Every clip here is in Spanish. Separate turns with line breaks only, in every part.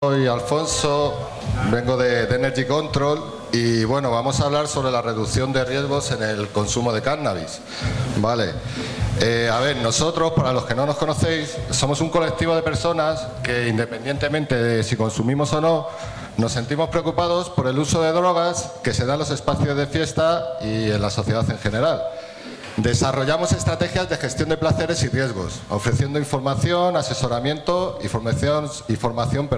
Soy Alfonso, vengo de Energy Control y bueno, vamos a hablar sobre la reducción de riesgos en el consumo de cannabis. Vale. A ver, nosotros, para los que no nos conocéis, somos un colectivo de personas que, independientemente de si consumimos o no, nos sentimos preocupados por el uso de drogas que se da en los espacios de fiesta y en la sociedad en general. Desarrollamos estrategias de gestión de placeres y riesgos, ofreciendo información, asesoramiento y formación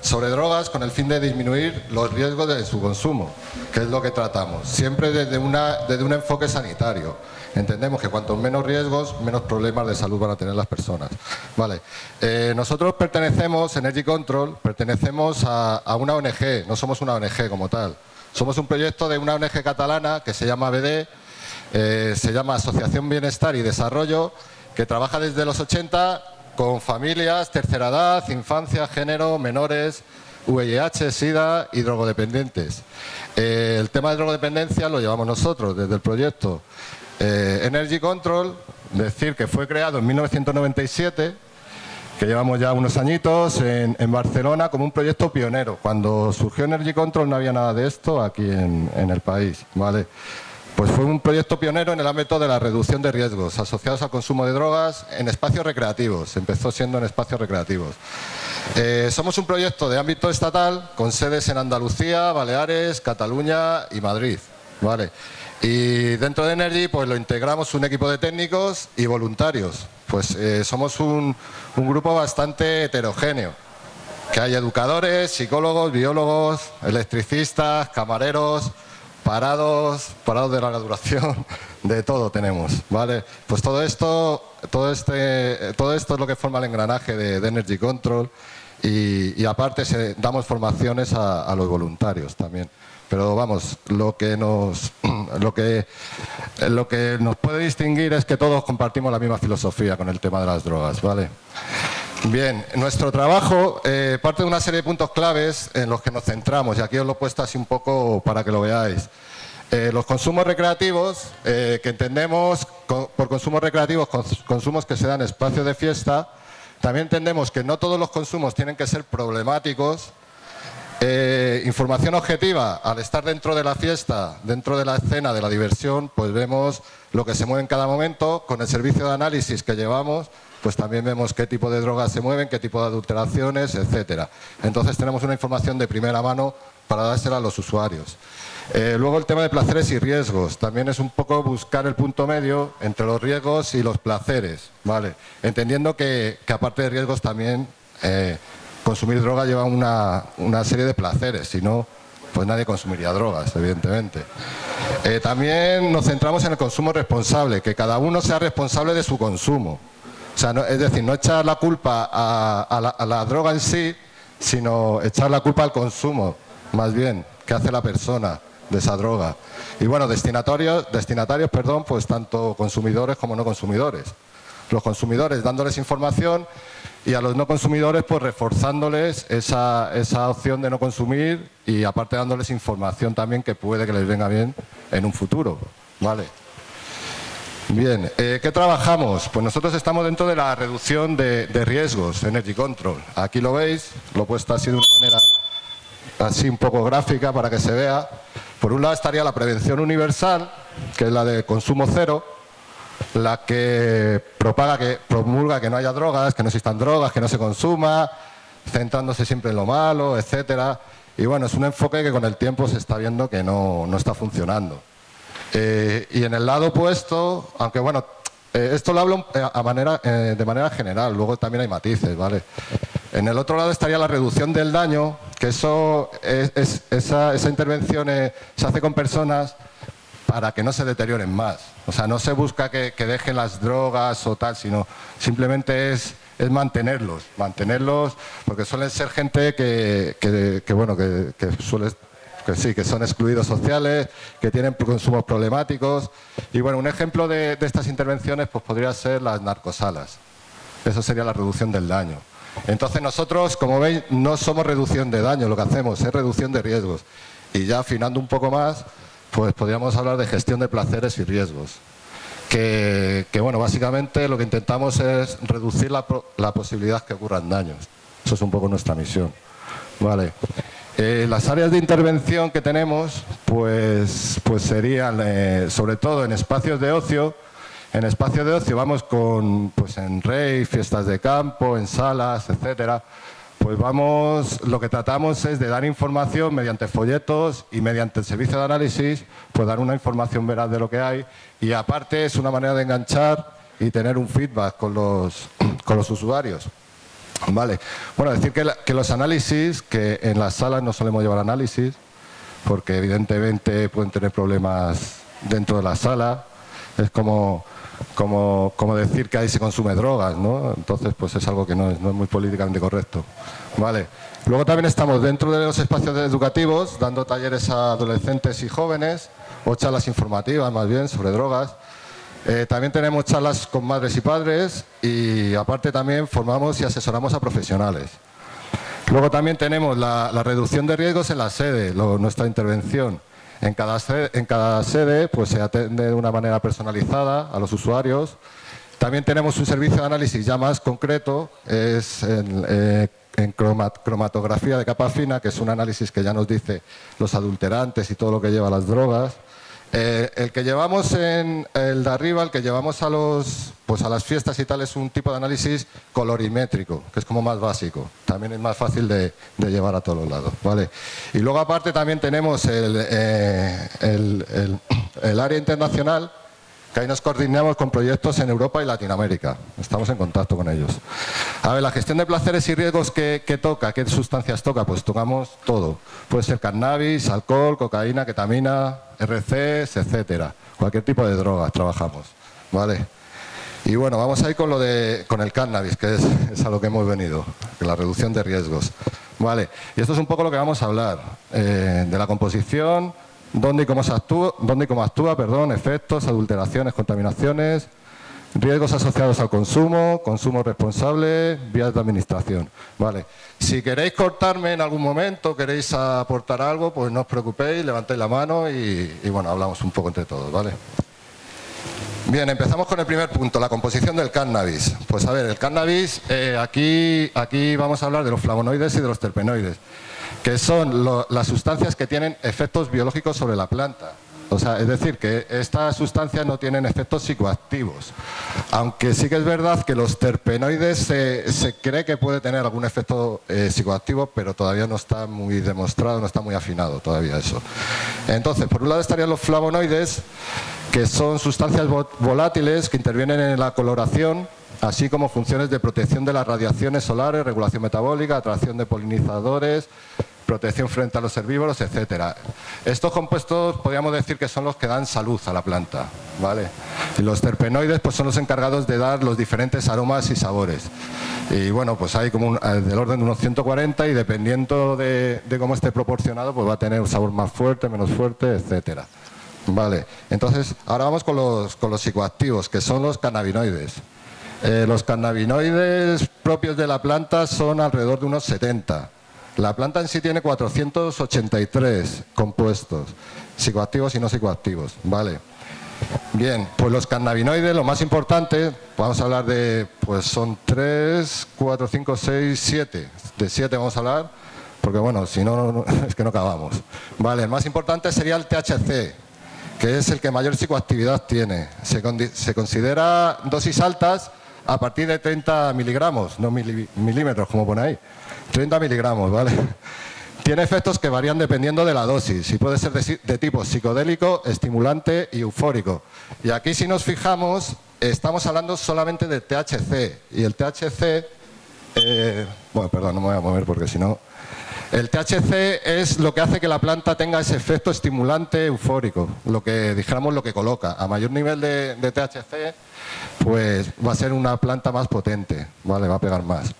sobre drogas con el fin de disminuir los riesgos de su consumo, que es lo que tratamos, siempre desde un enfoque sanitario. Entendemos que cuanto menos riesgos, menos problemas de salud van a tener las personas. Vale. Nosotros pertenecemos, Energy Control, pertenecemos a una ONG, no somos una ONG como tal. Somos un proyecto de una ONG catalana que se llama ABD, se llama Asociación Bienestar y Desarrollo, que trabaja desde los 80 con familias, tercera edad, infancia, género, menores, VIH, SIDA y drogodependientes. El tema de drogodependencia lo llevamos nosotros desde el proyecto. Energy Control, decir que fue creado en 1997, que llevamos ya unos añitos en Barcelona como un proyecto pionero. Cuando surgió Energy Control no había nada de esto aquí en el país, ¿vale? Pues fue un proyecto pionero en el ámbito de la reducción de riesgos asociados al consumo de drogas en espacios recreativos. Empezó siendo en espacios recreativos. Somos un proyecto de ámbito estatal con sedes en Andalucía, Baleares, Cataluña y Madrid, ¿vale? Y dentro de Energy pues lo integramos un equipo de técnicos y voluntarios. Pues somos un grupo bastante heterogéneo, que hay educadores, psicólogos, biólogos, electricistas, camareros, parados de larga duración, de todo tenemos, ¿vale? Pues todo esto es lo que forma el engranaje de Energy Control y aparte damos formaciones a los voluntarios también. Pero vamos, lo que nos puede distinguir es que todos compartimos la misma filosofía con el tema de las drogas, ¿vale? Bien, nuestro trabajo parte de una serie de puntos claves en los que nos centramos, y aquí os lo he puesto así un poco para que lo veáis. Los consumos recreativos, que entendemos por consumos recreativos, consumos que se dan en espacios de fiesta. También entendemos que no todos los consumos tienen que ser problemáticos. Información objetiva, al estar dentro de la fiesta, dentro de la escena, de la diversión, pues vemos lo que se mueve en cada momento. Con el servicio de análisis que llevamos, pues también vemos qué tipo de drogas se mueven, qué tipo de adulteraciones, etcétera. Entonces tenemos una información de primera mano para dársela a los usuarios. Luego el tema de placeres y riesgos. También es un poco buscar el punto medio entre los riesgos y los placeres, ¿vale? Entendiendo que aparte de riesgos también consumir droga lleva una serie de placeres, si no, pues nadie consumiría drogas, evidentemente. También nos centramos en el consumo responsable, que cada uno sea responsable de su consumo. O sea, es decir, no echar la culpa a la droga en sí, sino echar la culpa al consumo, más bien, que hace la persona de esa droga. Y bueno, destinatarios, pues tanto consumidores como no consumidores. Los consumidores dándoles información y a los no consumidores pues reforzándoles esa opción de no consumir y aparte dándoles información también que puede que les venga bien en un futuro, ¿vale? Bien, ¿qué trabajamos? Pues nosotros estamos dentro de la reducción de riesgos, Energy Control. Aquí lo veis, lo he puesto así de una manera así un poco gráfica para que se vea. Por un lado estaría la prevención universal, que es la de consumo cero, la que promulga que no haya drogas, que no existan drogas, que no se consuma, centrándose siempre en lo malo, etcétera. Y bueno, es un enfoque que con el tiempo se está viendo que no está funcionando. Y en el lado opuesto, aunque bueno, esto lo hablo de manera general, luego también hay matices, ¿vale? En el otro lado estaría la reducción del daño, que esa intervención se hace con personas para que no se deterioren más. O sea, no se busca que dejen las drogas o tal, sino simplemente es mantenerlos, porque suelen ser gente que son excluidos sociales, que tienen consumos problemáticos. Y bueno, un ejemplo de estas intervenciones pues podría ser las narcosalas. Eso sería la reducción del daño. Entonces nosotros, como veis, no somos reducción de daño, lo que hacemos es reducción de riesgos. Y ya afinando un poco más, pues podríamos hablar de gestión de placeres y riesgos. Que bueno, básicamente lo que intentamos es reducir la posibilidad que ocurran daños. Eso es un poco nuestra misión. Vale. Las áreas de intervención que tenemos, pues serían, sobre todo en espacios de ocio. En espacios de ocio vamos pues en rave, fiestas de campo, en salas, etcétera. Pues lo que tratamos es de dar información mediante folletos y mediante el servicio de análisis, pues dar una información veraz de lo que hay. Y aparte es una manera de enganchar y tener un feedback con los usuarios. Vale. Bueno, decir que los análisis, que en las salas no solemos llevar análisis, porque evidentemente pueden tener problemas dentro de la sala. Es como decir que ahí se consume drogas, ¿no? Entonces, pues es algo que no es muy políticamente correcto. Vale. Luego también estamos dentro de los espacios educativos, dando talleres a adolescentes y jóvenes, o charlas informativas más bien sobre drogas. También tenemos charlas con madres y padres y aparte también formamos y asesoramos a profesionales. Luego también tenemos la reducción de riesgos en la sede, nuestra intervención. En cada sede pues se atiende de una manera personalizada a los usuarios. También tenemos un servicio de análisis ya más concreto, es en cromatografía de capa fina, que es un análisis que ya nos dice los adulterantes y todo lo que lleva a las drogas. El que llevamos el de arriba, el que llevamos a las fiestas y tal, es un tipo de análisis colorimétrico, que es como más básico. También es más fácil de llevar a todos los lados, ¿vale? Y luego aparte también tenemos el área internacional, que ahí nos coordinamos con proyectos en Europa y Latinoamérica. Estamos en contacto con ellos. A ver, la gestión de placeres y riesgos que toca, ¿qué sustancias toca? Pues tocamos todo. Puede ser cannabis, alcohol, cocaína, ketamina, RCs, etcétera. Cualquier tipo de drogas trabajamos, ¿vale? Y bueno, vamos a ir con el cannabis, que es a lo que hemos venido, la reducción de riesgos. Vale, y esto es un poco lo que vamos a hablar, de la composición, dónde y cómo actúa, efectos, adulteraciones, contaminaciones, riesgos asociados al consumo responsable, vías de administración. Vale. Si queréis cortarme en algún momento, queréis aportar algo, pues no os preocupéis, levantéis la mano y bueno, hablamos un poco entre todos, ¿vale? Bien, empezamos con el primer punto, la composición del cannabis. Pues a ver, el cannabis, aquí vamos a hablar de los flavonoides y de los terpenoides, que son las sustancias que tienen efectos biológicos sobre la planta. O sea, es decir, que estas sustancias no tienen efectos psicoactivos. Aunque sí que es verdad que los terpenoides se cree que puede tener algún efecto psicoactivo, pero todavía no está muy demostrado, no está muy afinado todavía eso. Entonces, por un lado estarían los flavonoides, que son sustancias volátiles que intervienen en la coloración, así como funciones de protección de las radiaciones solares, regulación metabólica, atracción de polinizadores, protección frente a los herbívoros, etcétera. Estos compuestos podríamos decir que son los que dan salud a la planta, ¿vale? Y los terpenoides pues son los encargados de dar los diferentes aromas y sabores. Y bueno, pues hay como del orden de unos 140 y dependiendo de cómo esté proporcionado, pues va a tener un sabor más fuerte, menos fuerte, etcétera. Vale, entonces ahora vamos con los psicoactivos, que son los cannabinoides. Los cannabinoides propios de la planta son alrededor de unos 70. La planta en sí tiene 483 compuestos, psicoactivos y no psicoactivos, ¿vale? Bien, pues los cannabinoides, lo más importante, vamos a hablar de, pues son 3, 4, 5, 6, 7. De 7 vamos a hablar, porque bueno, si no, es que no acabamos. Vale, el más importante sería el THC, que es el que mayor psicoactividad tiene. Se considera dosis altas a partir de 30 miligramos, no milímetros, como pone ahí. 30 miligramos, ¿vale? Tiene efectos que varían dependiendo de la dosis y puede ser de tipo psicodélico, estimulante y eufórico. Y aquí si nos fijamos, estamos hablando solamente de THC. Y el THC, bueno, perdón, no me voy a mover porque si no... El THC es lo que hace que la planta tenga ese efecto estimulante eufórico, lo que dijéramos lo que coloca. A mayor nivel de THC, pues va a ser una planta más potente, ¿vale? Va a pegar más.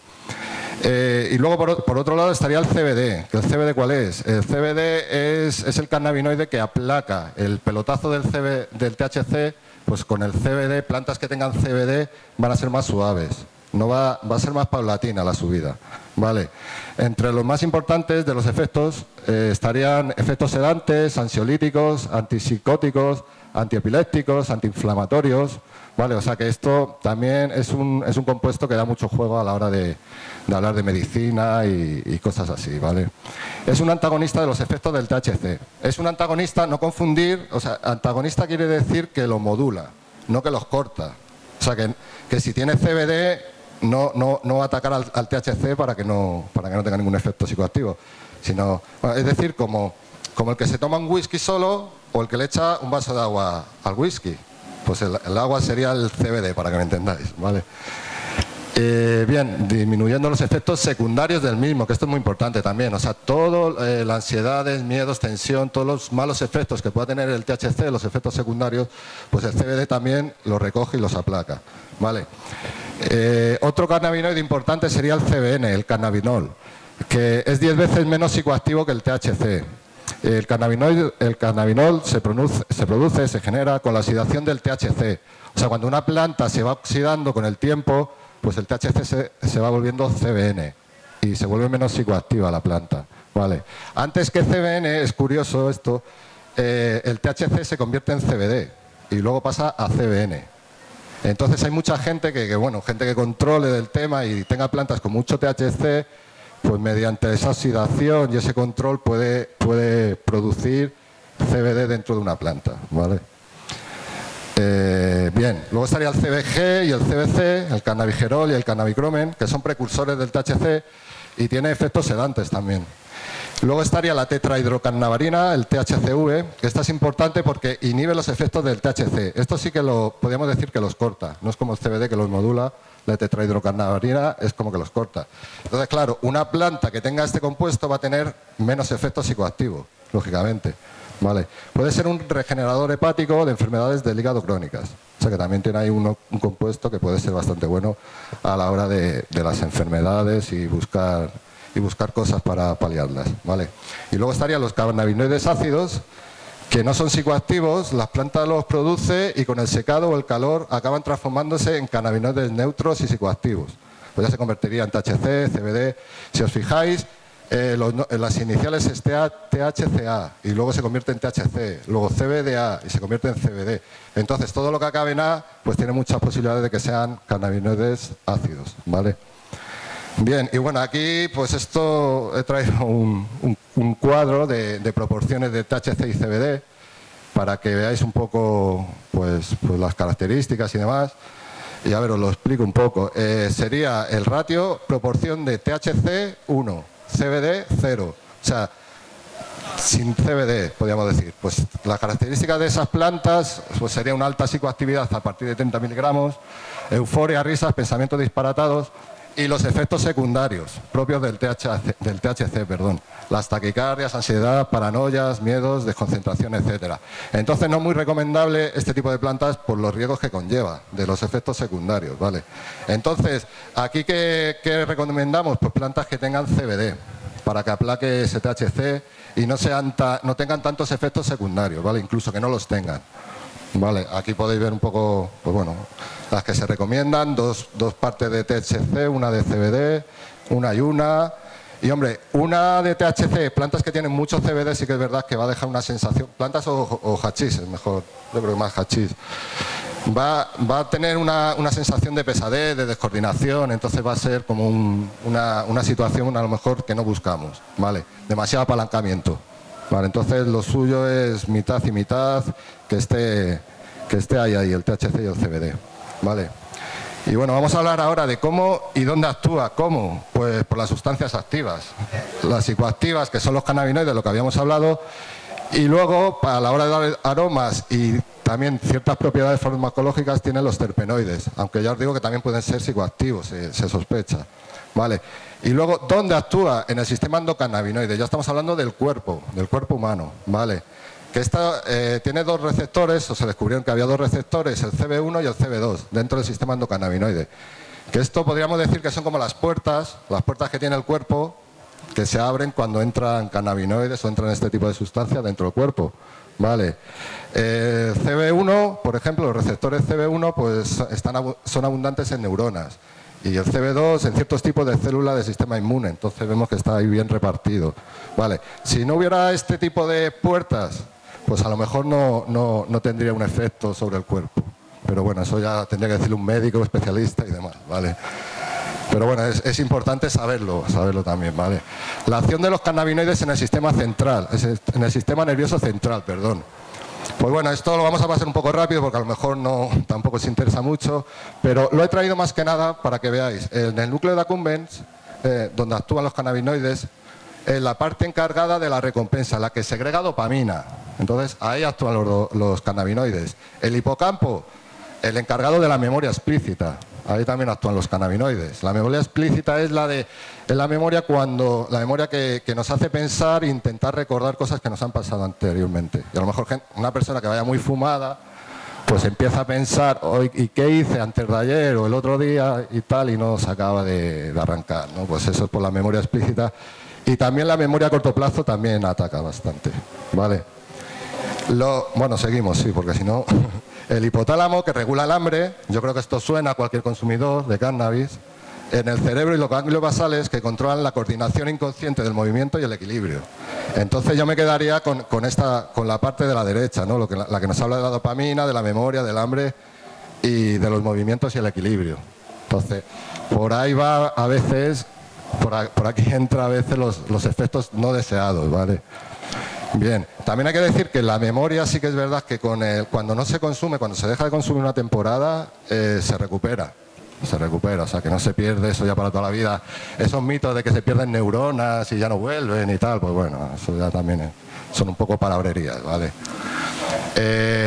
Y luego por otro lado estaría el CBD. ¿El CBD cuál es? El CBD es el cannabinoide que aplaca el pelotazo del THC, pues con el CBD, plantas que tengan CBD van a ser más suaves, va a ser más paulatina la subida, ¿vale? Entre los más importantes de los efectos estarían efectos sedantes, ansiolíticos, antipsicóticos, antiepilépticos, antiinflamatorios, ¿vale? O sea que esto también es un compuesto que da mucho juego a la hora de hablar de medicina y cosas así, ¿vale? Es un antagonista de los efectos del THC. Es un antagonista, no confundir, o sea, antagonista quiere decir que lo modula, no que los corta. O sea que si tiene CBD no va a atacar al THC para que no tenga ningún efecto psicoactivo, sino, bueno, es decir, como el que se toma un whisky solo o el que le echa un vaso de agua al whisky. Pues el agua sería el CBD, para que me entendáis, ¿vale? Bien, disminuyendo los efectos secundarios del mismo, que esto es muy importante también. O sea, todo, la ansiedad, miedos, tensión, todos los malos efectos que pueda tener el THC, los efectos secundarios, pues el CBD también los recoge y los aplaca, ¿vale? Otro cannabinoide importante sería el CBN, el cannabinol, que es 10 veces menos psicoactivo que el THC. El cannabinol se genera con la oxidación del THC. O sea, cuando una planta se va oxidando con el tiempo, pues el THC se va volviendo CBN y se vuelve menos psicoactiva la planta, ¿vale? Antes que CBN, es curioso esto, el THC se convierte en CBD y luego pasa a CBN. Entonces hay mucha gente gente que controle del tema y tenga plantas con mucho THC, pues mediante esa oxidación y ese control puede producir CBD dentro de una planta, ¿vale? Bien, luego estaría el CBG y el CBC, el cannabigerol y el cannabicromen, que son precursores del THC y tiene efectos sedantes también. Luego estaría la tetrahidrocannabarina, el THCV, que esta es importante porque inhibe los efectos del THC. Esto sí que podríamos decir que los corta, no es como el CBD que los modula, la tetrahidrocannabarina es como que los corta. Entonces, claro, una planta que tenga este compuesto va a tener menos efectos psicoactivos, lógicamente, ¿vale? Puede ser un regenerador hepático de enfermedades del hígado crónicas. O sea que también tiene ahí un compuesto que puede ser bastante bueno a la hora de las enfermedades y buscar cosas para paliarlas, ¿vale? Y luego estarían los cannabinoides ácidos, que no son psicoactivos, las plantas los produce y con el secado o el calor acaban transformándose en cannabinoides neutros y psicoactivos. Pues ya se convertiría en THC, CBD. Si os fijáis, las iniciales es THCA y luego se convierte en THC, luego CBDA y se convierte en CBD. Entonces todo lo que acabe en A pues tiene muchas posibilidades de que sean cannabinoides ácidos, ¿vale? Bien, y bueno, aquí pues esto he traído un cuadro de proporciones de THC y CBD para que veáis un poco pues las características y demás. Y a ver, os lo explico un poco. Sería el ratio proporción de THC 1, CBD 0. O sea, sin CBD, podríamos decir. Pues las características de esas plantas pues sería una alta psicoactividad a partir de 30 miligramos, euforia, risas, pensamientos disparatados. Y los efectos secundarios propios del THC, las taquicardias, ansiedad, paranoias, miedos, desconcentración, etcétera. Entonces no es muy recomendable este tipo de plantas por los riesgos que conlleva de los efectos secundarios, ¿vale? Entonces, aquí ¿qué recomendamos? Pues plantas que tengan CBD para que aplaque ese THC y no tengan tantos efectos secundarios, ¿vale? Incluso que no los tengan. Vale, aquí podéis ver un poco, pues bueno, las que se recomiendan, dos partes de THC, una de CBD, una y una. Y hombre, una de THC, plantas que tienen mucho CBD, sí que es verdad que va a dejar una sensación, plantas o hachís, es mejor, yo creo que más hachís. Va a tener una sensación de pesadez, de descoordinación, entonces va a ser como una situación a lo mejor que no buscamos, ¿vale? Demasiado apalancamiento. Vale, entonces lo suyo es mitad y mitad, que esté ahí, el THC y el CBD, ¿vale? Y bueno, vamos a hablar ahora de cómo y dónde actúa. ¿Cómo? Pues por las sustancias activas. Las psicoactivas, que son los cannabinoides, de lo que habíamos hablado, y luego, para la hora de dar aromas y también ciertas propiedades farmacológicas, tienen los terpenoides, aunque ya os digo que también pueden ser psicoactivos, se sospecha, ¿vale? Y luego, ¿dónde actúa? En el sistema endocannabinoide. Ya estamos hablando del cuerpo humano, ¿vale? Que esta tiene dos receptores, o se descubrieron que había dos receptores, el CB1 y el CB2, dentro del sistema endocannabinoide. Que esto podríamos decir que son como las puertas que tiene el cuerpo, que se abren cuando entran cannabinoides o entran este tipo de sustancias dentro del cuerpo, ¿vale? CB1, por ejemplo, los receptores CB1 pues son abundantes en neuronas. y el CB2 en ciertos tipos de células del sistema inmune. Entonces vemos que está ahí bien repartido. Vale. Si no hubiera este tipo de puertas, pues a lo mejor no tendría un efecto sobre el cuerpo. Pero bueno, eso ya tendría que decirle un médico, especialista y demás, ¿vale? Pero bueno, es importante saberlo también, ¿vale? La acción de los cannabinoides en el sistema central, en el sistema nervioso central, perdón. Pues bueno, esto lo vamos a pasar un poco rápido porque a lo mejor tampoco os interesa mucho, pero lo he traído más que nada para que veáis. En el núcleo de accumbens, donde actúan los cannabinoides, en la parte encargada de la recompensa, la que segrega dopamina. Entonces, ahí actúan los cannabinoides. El hipocampo, el encargado de la memoria explícita. Ahí también actúan los cannabinoides. La memoria explícita es la memoria que nos hace pensar e intentar recordar cosas que nos han pasado anteriormente. Y a lo mejor una persona que vaya muy fumada, pues empieza a pensar, ¿y qué hice antes de ayer o el otro día y tal? Y no se acaba de arrancar, ¿no? Pues eso es por la memoria explícita. Y también la memoria a corto plazo también ataca bastante, ¿vale? Bueno, seguimos, sí, porque si no... El hipotálamo, que regula el hambre, yo creo que esto suena a cualquier consumidor de cannabis, en el cerebro, y los ganglios basales, que controlan la coordinación inconsciente del movimiento y el equilibrio. Entonces yo me quedaría con la parte de la derecha, ¿no? La que nos habla de la dopamina, de la memoria, del hambre y de los movimientos y el equilibrio. Entonces, por ahí va a veces, por aquí entra a veces los efectos no deseados, ¿vale? Bien, también hay que decir que la memoria sí que es verdad que cuando no se consume, cuando se deja de consumir una temporada, se recupera, o sea que no se pierde eso ya para toda la vida. Esos mitos de que se pierden neuronas y ya no vuelven y tal, pues bueno, eso ya también son un poco palabrerías, ¿vale?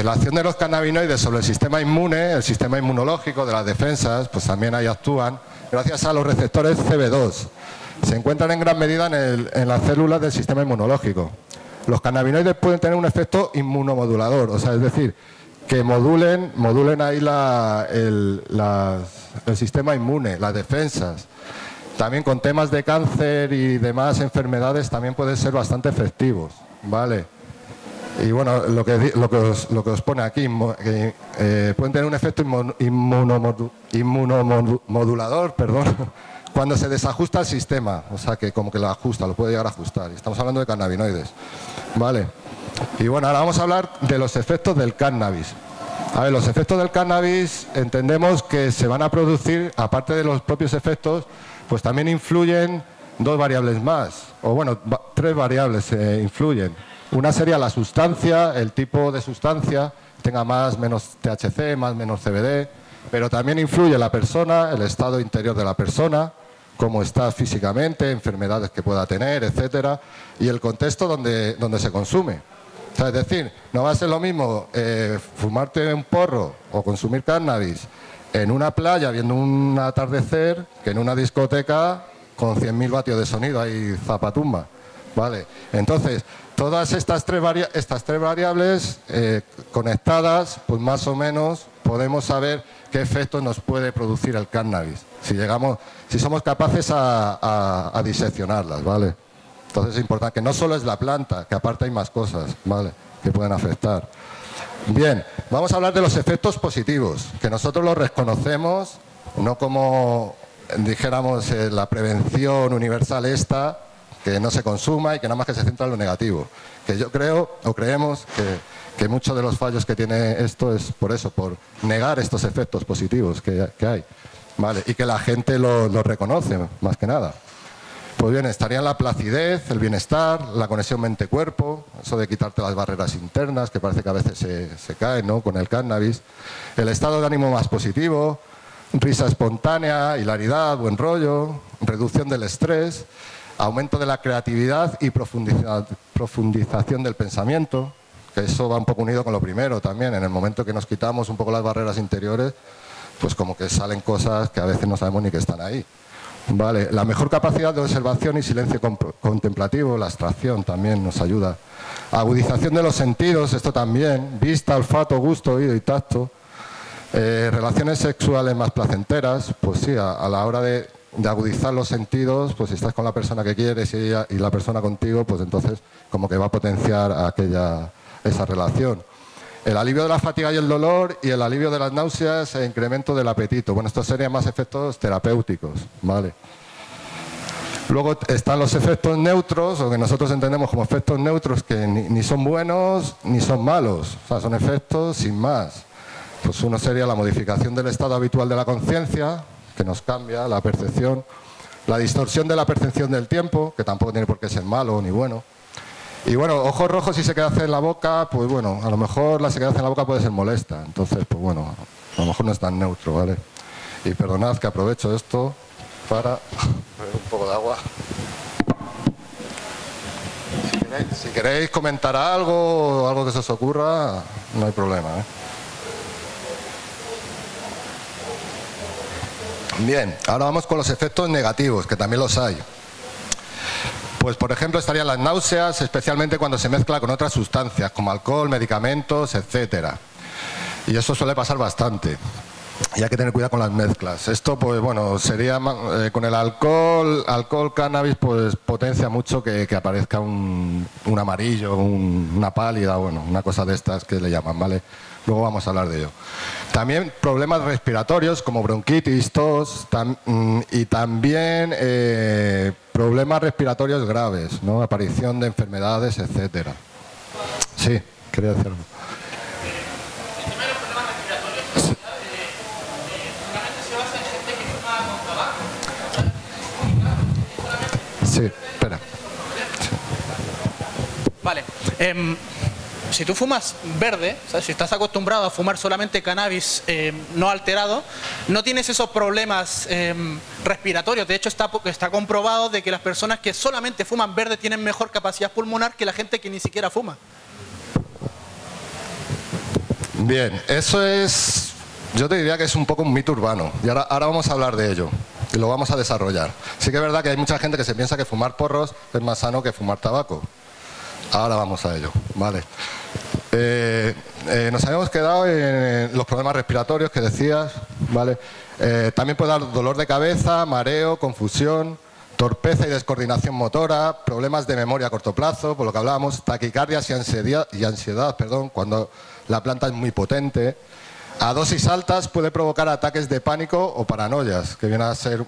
La acción de los cannabinoides sobre el sistema inmune, el sistema inmunológico de las defensas, pues también ahí actúan gracias a los receptores CB2. Se encuentran en gran medida en las células del sistema inmunológico. Los cannabinoides pueden tener un efecto inmunomodulador, o sea, es decir, que modulen ahí el sistema inmune, las defensas. También con temas de cáncer y demás enfermedades también pueden ser bastante efectivos, ¿vale? Y bueno, lo que os pone aquí, pueden tener un efecto inmunomodulador, perdón, cuando se desajusta el sistema, o sea que como que lo ajusta, lo puede llegar a ajustar. Y estamos hablando de cannabinoides, ¿vale? Y bueno, ahora vamos a hablar de los efectos del cannabis. A ver, los efectos del cannabis entendemos que se van a producir, aparte de los propios efectos, pues también influyen dos variables más, o bueno, tres variables influyen. Una sería la sustancia, el tipo de sustancia, tenga más, menos THC, más, menos CBD, pero también influye la persona, el estado interior de la persona, cómo está físicamente, enfermedades que pueda tener, etcétera, y el contexto donde se consume. O sea, es decir, no va a ser lo mismo fumarte un porro o consumir cannabis en una playa viendo un atardecer que en una discoteca con 100.000 vatios de sonido, ahí zapatumba, ¿vale? Entonces, todas estas tres variables conectadas, pues más o menos podemos saber qué efectos nos puede producir el cannabis, si somos capaces a diseccionarlas, ¿vale? Entonces es importante que no solo es la planta, que aparte hay más cosas, ¿vale?, que pueden afectar. Bien, vamos a hablar de los efectos positivos, que nosotros los reconocemos, no como dijéramos la prevención universal esta, que no se consuma y que nada más que se centra en lo negativo. Que yo creo, o creemos, que muchos de los fallos que tiene esto es por eso, por negar estos efectos positivos que hay, ¿vale? Y que la gente lo reconoce, más que nada. Pues bien, estarían la placidez, el bienestar, la conexión mente-cuerpo, eso de quitarte las barreras internas, que parece que a veces se caen, ¿no?, con el cannabis, el estado de ánimo más positivo, risa espontánea, hilaridad, buen rollo, reducción del estrés, aumento de la creatividad y profundización del pensamiento, que eso va un poco unido con lo primero también. En el momento que nos quitamos un poco las barreras interiores, pues como que salen cosas que a veces no sabemos ni que están ahí. Vale, la mejor capacidad de observación y silencio contemplativo, la abstracción también nos ayuda. Agudización de los sentidos, esto también, vista, olfato, gusto, oído y tacto. Relaciones sexuales más placenteras, pues sí, a la hora de agudizar los sentidos, pues si estás con la persona que quieres y la persona contigo, pues entonces como que va a potenciar esa relación. el alivio de la fatiga y el dolor y el alivio de las náuseas e incremento del apetito. Bueno, estos serían más efectos terapéuticos, ¿vale? Luego están los efectos neutros, o que nosotros entendemos como efectos neutros, que ni son buenos ni son malos. O sea, son efectos sin más. Pues uno sería la modificación del estado habitual de la conciencia, que nos cambia la percepción. La distorsión de la percepción del tiempo, que tampoco tiene por qué ser malo ni bueno. Y bueno, ojos rojos y sequedad en la boca, pues bueno, a lo mejor la sequedad en la boca puede ser molesta. Entonces, pues bueno, a lo mejor no es tan neutro, ¿vale? Y perdonad que aprovecho esto para beber un poco de agua. Si queréis comentar algo, algo que se os ocurra, no hay problema, ¿eh? Bien, ahora vamos con los efectos negativos, que también los hay. Pues por ejemplo estarían las náuseas, especialmente cuando se mezcla con otras sustancias, como alcohol, medicamentos, etcétera. Y eso suele pasar bastante. Y hay que tener cuidado con las mezclas. Esto, pues bueno, sería con el alcohol, cannabis, pues potencia mucho que aparezca un amarillo, una pálida, bueno, una cosa de estas que le llaman, ¿vale? Luego vamos a hablar de ello. También problemas respiratorios como bronquitis, tos y también problemas respiratorios graves, ¿no? Aparición de enfermedades, etcétera. Sí, quería decirlo. Sí, espera. Sí.
Vale. Si tú fumas verde, ¿sabes? Si estás acostumbrado a fumar solamente cannabis no alterado, no tienes esos problemas respiratorios. De hecho, está comprobado de que las personas que solamente fuman verde tienen mejor capacidad pulmonar que la gente que ni siquiera fuma.
Bien, eso es... Yo te diría que es un poco un mito urbano. Y ahora vamos a hablar de ello. Y lo vamos a desarrollar. Sí que es verdad que hay mucha gente que se piensa que fumar porros es más sano que fumar tabaco. Ahora vamos a ello, ¿vale? Nos habíamos quedado en los problemas respiratorios que decías, ¿vale? También puede dar dolor de cabeza, mareo, confusión, torpeza y descoordinación motora, problemas de memoria a corto plazo, por lo que hablábamos, taquicardias y ansiedad, cuando la planta es muy potente. A dosis altas puede provocar ataques de pánico o paranoias, que viene a ser